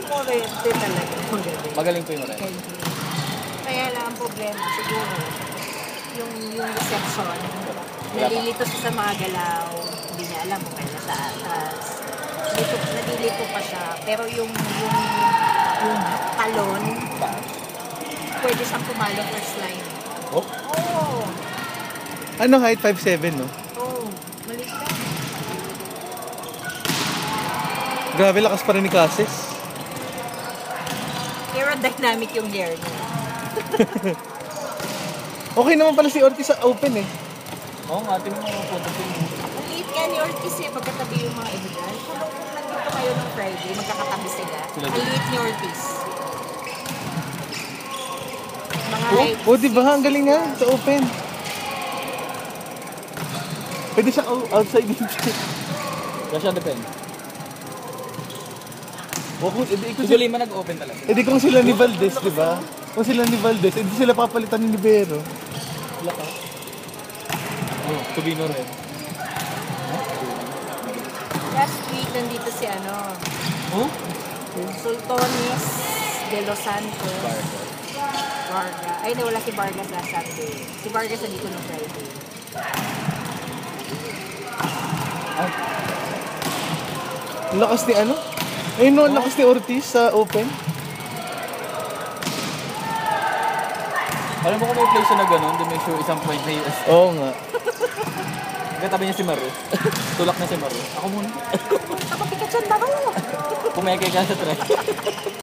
Morente talaga. Magaling po yung Morente. Kaya lang ang problema siguro, yung reception, nalilito siya sa mga galaw, hindi niya alam kung kaya sa atras. Nalilito pa siya, pero yung talon, pwede siyang pumalo first line. Oh? Oo. Ano height? 5'7", no? Oo. Maliit ka. Grabe, lakas pa rin ni Cases. Aerodynamic yung hair niya. Okay naman pala si Ortiz sa open eh. Oo nga, tingnan mo yung photo film. Ang liit nga ni Ortiz eh, pagkatabi yung mga iba dyan. Kung nandito kayo ng Friday, magkakatabi sila. Ang liit ni Ortiz. Mga height. Oh, diba? Ang galing nga sa open. Pwede siya outside dito. Kaya siya depend. Edi Lima nag-open talaga. kung sila ni Valdez, diba? Kung sila ni Valdez, edi sila papalitan ni Libero. Wala ka. Oh, Tubino rin. Last week, nandito si ano, Oh? Sultones de Los Santos. Varga. Ay, nawala si Vargas last Sunday. Si Vargas nandito nung Friday. Ang lakas ni ano? Ayun no, ang lakas ni Ortiz sa open. Alam mo kung may place siya na gano'n, doon may show isang point na US. Oo nga. Katabi niya si Maru. Tulak na si Maru. Ako muna. Nakapikat siya na ako! Pumeke ka sa try.